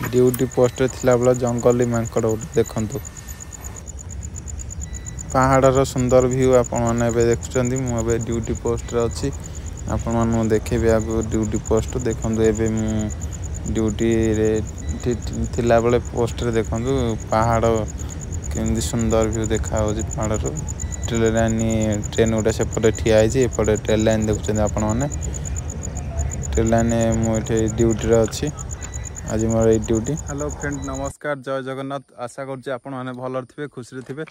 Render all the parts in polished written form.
Duty post थिला बेला जंगली मांकड़ गोटे देखंतु पहाड़र सुंदर व्यू आपण माने देखुछंती मु ड्यूटी पोस्ट रे अछि आपण मानु देखेबे आगु ड्यूटी पोस्ट देखंतु एबे मु ड्यूटी रे थिला बेले पोस्ट रे देखंतु पहाड़ केमती सुंदर व्यू देखा होछि पहाड़र ट्रेन गोटे सेपटे ठिया होइछि एपटे ट्रेन लाइन देखुछंती आपण माने ट्रेन लाइन मु एठे ड्यूटी रे अछि आज मोर ए ड्यूटी। हेलो फ्रेंड नमस्कार जय जगन्नाथ आशा करछि आपण माने भलर थिबे खुशी रे थिबे।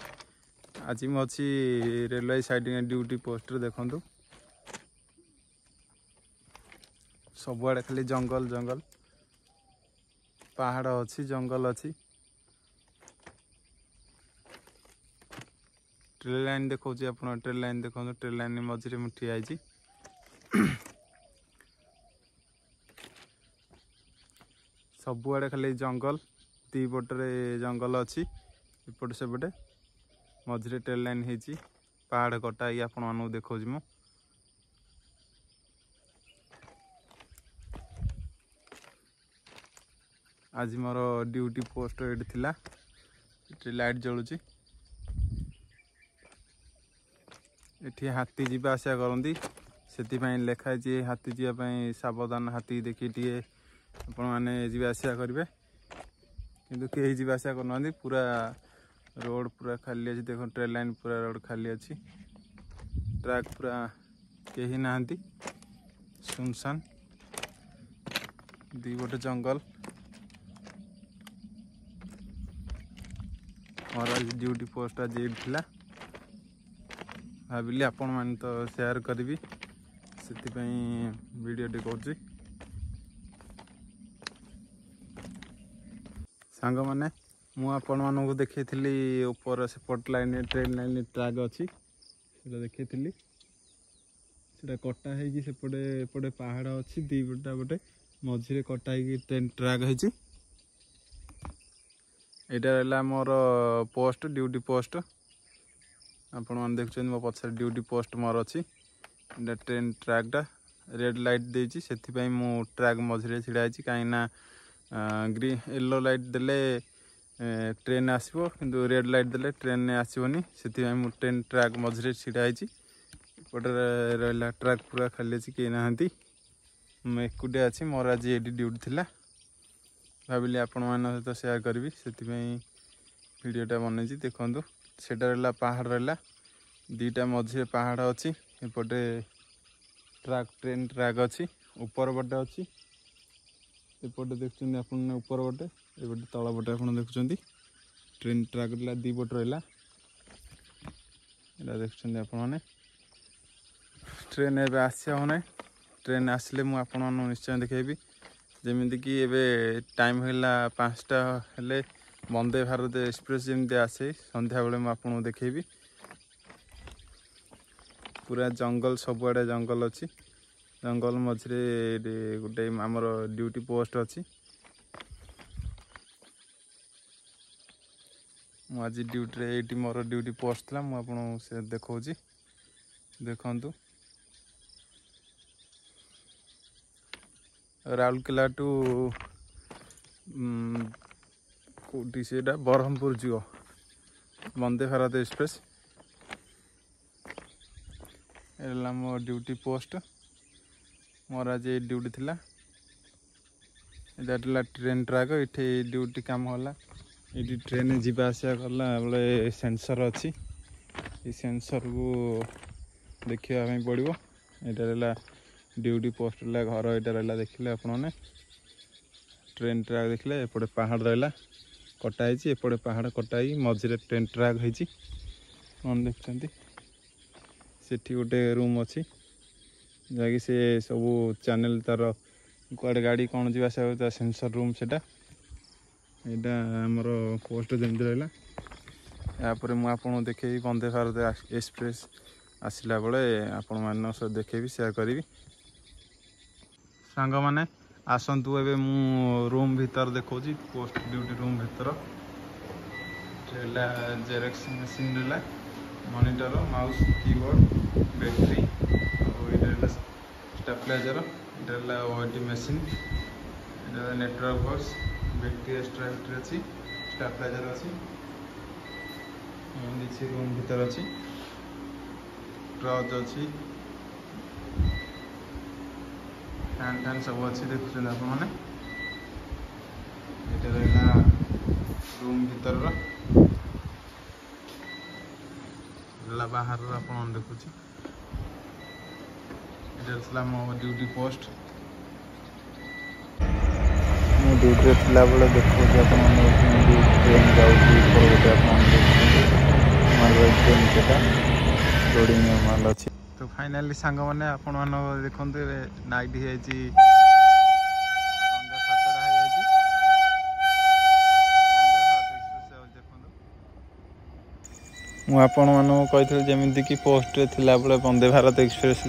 आज मु अच्छी रेलवे साइड ड्यूटी पोस्ट देखु सबुआड़े खाली जंगल जंगल पहाड़ अच्छी जंगल अच्छी ट्रेन लाइन देखा ट्रेन लाइन देखो ट्रेन लाइन मझे मुझे ठिया सबुआड़े खाली जंगल दी पटे जंगल अच्छी एपटे सेपटे मझे ट्रेन लाइन होती पहाड़ कटा आपण मानू देखा मु आज मोर ड्यूटी पोस्ट ये थिला लाइट जलुची एठी हाथी जीवा आसा करती से लिखाई हाथी जीवाई सावधान हाथी देखी टे आपण मैंने जीवा आसा करेंगे किंतु कहीं जीवा आसा करना पूरा रोड पूरा खाली अच्छी देखो ट्रेन लाइन पूरा रोड खाली अच्छी ट्रैक पूरा कहीं ना सुनसान दी गोटे जंगल मोर आज ड्यूटी पोस्ट आज ये भाविली आपण मैंने तो शेयर करी से वीडियो कर सांग मैंने मुझे देखी ऊपर सेपट लाइन ट्रेन लाइन ट्रैक अच्छी देखी कटा सेपटे एपटे पहाड़ अच्छी दीटा पटे मझे कटा ट्रेन ट्रैक है यहाँ मोर पोस्ट ड्यूटी पोस्ट आपण मैंने देखुं मो पछार ड्यूटी पोस्ट मोर अच्छी ट्रेन ट्रैकटा रेड लाइट देती से ट्रैक मझे छिड़ा कहीं ग्रीन येलो लाइट देले ट्रेन आसो कि रेड लाइट देले ट्रेन आसोनी से ट्रेन ट्रैक मझे छिड़ा पटे रहा ट्रैक पूरा खाली अच्छी कहीं ना मुझे एकुटिया अच्छी मोर आज ये ड्यूटी थिला भाविली आपण मान सहित शेयर करी से वीडियोटा बनई देखु से पहाड़ रहा दीटा मझे पहाड़ अच्छी एपटे ट्रैक ट्रेन ट्रैक अच्छी ऊपर पटे अच्छी एपटे देखुं आप ऊपर पटे एपटे तल पटे आप देखुं ट्रेन ट्रैक दी पट रहा देखुं आपने ट्रेन एवं आसा ना ट्रेन आसिले मुझे निश्चय देखेबी जमीक कि एवं टाइम है 5टा हेले वंदे भारत एक्सप्रेस जमी आसे संध्या बेले मुझे देखेबी पूरा जंगल सबुआड़े जंगल अच्छी जंगल मझे गोटे आमर ड्यूटी पोस्ट अच्छी आज ड्यूटी ये मोर ड्यूटी पोस्ट था मुझे देखा देखु राउरकेला टू कौटी से बरहमपुर जीव वंदे भारत एक्सप्रेस एला मो ड्यूटी पोस्ट मोर आज ये ड्यूटी थिला एटा ट्रेन ट्रैक ये ड्यूटी काम होला ये ट्रेन जीवा आसा कला बेले सेंसर अच्छी ये सेंसर को देखा पड़ो यहाँ ड्यूटी पोस्ट रहा घर यहाँ रहा देखिले आपने ट्रेन ट्रैक देखिले एपटे पहाड़ रहा कटाई एपटे पहाड़ कटाई मझे ट्रेन ट्रैक होती मन देखते सेठी गोटे रूम अच्छी जहाँकि से सब चैनल तार कुआड़े गाड़ी कौन जी आसा सेंसर रूम से यहाँ आमर पोस्ट जमी रहा यापर मुझे देखे वंदे भारत एक्सप्रेस आसला बेले आपण मान सहित देखेबी शेयर करी सांग मैंने आसतु एवं मु रूम भीतर देखा पोस्ट ड्यूटी रूम भीतर जेरेक्स मशीन रहा मॉनिटर माउस कीबोर्ड बैटरी और stabiliser OT machine network box battery extra battery अच्छी स्टेबलाइजर अच्छी रूम भीतर अच्छी ट्रच अच्छी फैन फैन सब अच्छी देखुं आप रहा रूम भीतर बाहर आप देखुची मो ड्यूटी पोस्ट मो ड्यूटी थिला बेले देखो ट्रेन जाऊँगी ट्रेन से लोडिंग माल अच्छी तो फाइनाली सांग मैंने आपण मान देखते नाइट हो मुझे जमी कि पोस्ट थिला बेले वंदे भारत एक्सप्रेस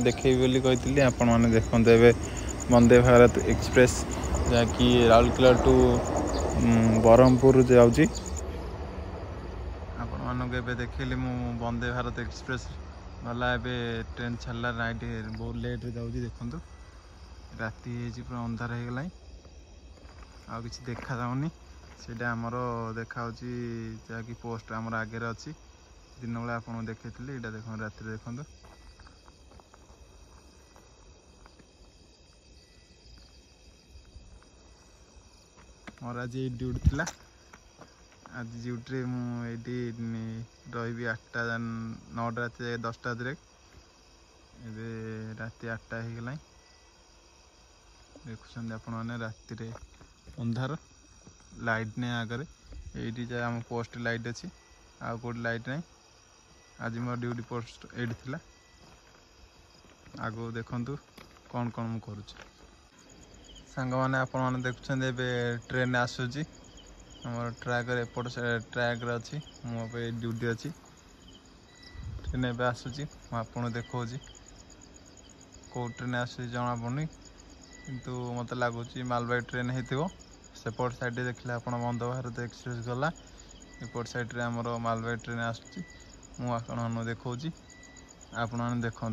देखेबी बोली कही आपण मैंने देखते वंदे भारत एक्सप्रेस जहाँकि राउरकेला टू ब्रह्मपुर जाऊँगी आपण मानक देखली मु वंदे भारत एक्सप्रेस गला ट्रेन छाड़ा नाइट बहुत लेट जाऊँगी देखु राति पूरा अंधार हो गला आ कि देखा जाऊनी से आमर देखा जहाँकि पोस्ट आमर आगे अच्छी दिन बेला आपको देखी यहाँ देख राति देखु मोर आज ड्यूटी थिला आज ड्यूटी मुझे रही 8टा 9टा रात 10टा direct एबे राति 8टा हो गला देखुं आपण मैंने राति अंधार लाइट नहीं आगे ये आम पोस्ट लाइट अच्छी आउ कौट लाइट नहीं आज मोर ड्यूटी पोस्ट ये थिला आगो देखंतु कौन कौन मु करुछि सांग मैंने आपण मैंने देखुं ट्रेन आसूची आमर ट्रैक एपट ट्रैक अच्छी मुझे ड्यूटी अच्छी ट्रेन एवं आसूची मुझे देखी कौ ट्रेन आसूँ जना पड़नी किंतु मत लगुच मालबाही ट्रेन हो सेपट साइड देखले आप वंदे भारत एक्सप्रेस गला एपट साइड आमर मालबाही ट्रेन आसूँ मुझे देखी आपण मैंने देखु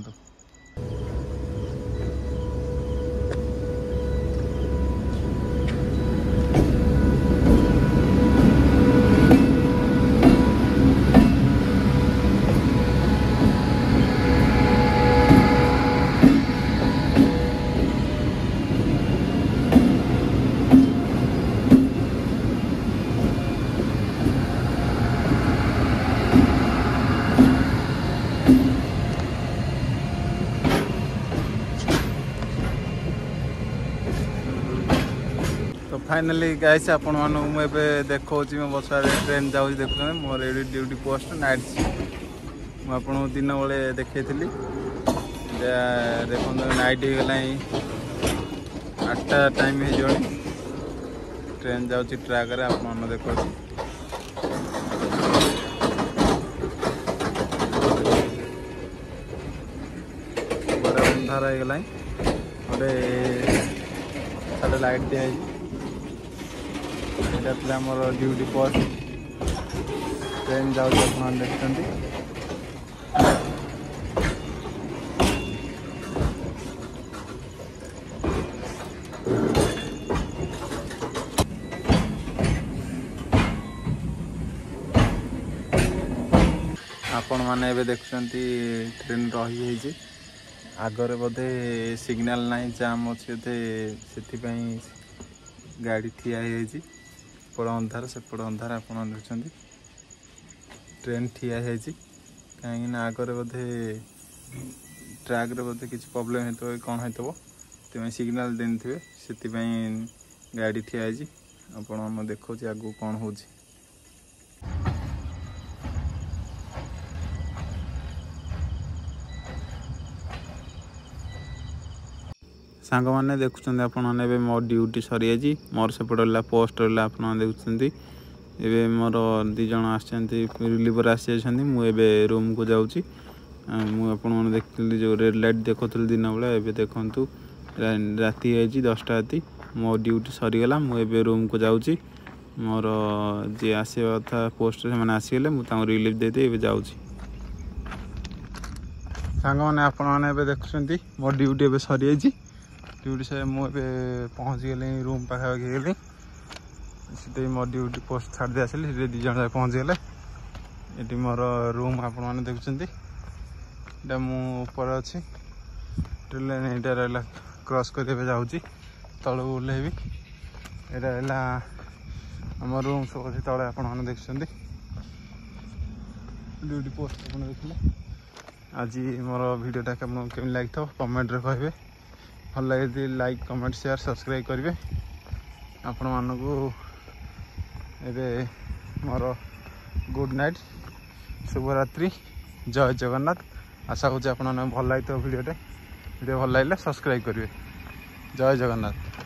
फाइनाली गाइस आपण मानू मुझे देखो मो बस ट्रेन जाऊँ देख मोर ये ड्यूटी पोस्ट नाइट मुझे दिन बेले देखी देख नाइट हो गला 8टा टाइम हो ट्रेन जाऊँ ट्रैक आप देखो बड़ा अंधार हो गला गोटे साढ़े लाइट दिखाई यहाँ मोर ड्यूटी पोस्ट ट्रेन जाऊँ देखते आपण मैंने देखुं ट्रेन रही आगरे बोधे सिग्नल ना जाम अच्छे से गाड़ी ठिया एपट अंधार सेपट अंधार आप देखुं ट्रेन ठिया कहीं आगरे बोधे ट्रैक बोधे किसी प्रॉब्लम हो कौन हो सिग्नल देनी थे से गाड़ी ठिया आपण देखो आगू कौन हो सांग मैंने देखुं आपने मो ड्यूटी सरी मोर सेपट पोस्ट रहा आप देखुं एवं मोर दीज रिलीवर आसी मुझे रूम को जाऊँगी मुझे देखी जो रेड लाइट देखुली दिन बेला एवं देखु राति 10टा राति मो ड्यूटी सरीगला मुझे रूम को जाऊँगी मोर जी आसवा कथा पोस्ट से आसीगले मुझे रिलीफ देदी ए जाऊँ सांग मैंने आपने देखुं मो ड्यूटी ए सरी ड्यूटी से मुझे पहुँच गली रूम पाखापाखि गली सीधे मोर ड्यूटी पोस्ट छाड़ी दे आसली दी जन जाए पहुँच गले ये मोर रूम आपण मैंने देखुं इटा मुपर अच्छी ट्रेन यहाँ रहा क्रॉस करके जाऊँगी तलू ओह्लैबी यहाँ रहा आम रूम सब अच्छी तले आपण मैंने देखुं ड्यूटी पोस्ट आप देखिए आज मोर वीडियोटा केमी लगी था कमेंट कहे भल लगे लाइक कमेंट शेयर सब्सक्राइब करेंगे आपण मानक मोर गुड नाइट शुभरात्रि जय जगन्नाथ आशा करूँ आप भल लगी वीडियो भल लगे सब्सक्राइब करेंगे जय जगन्नाथ।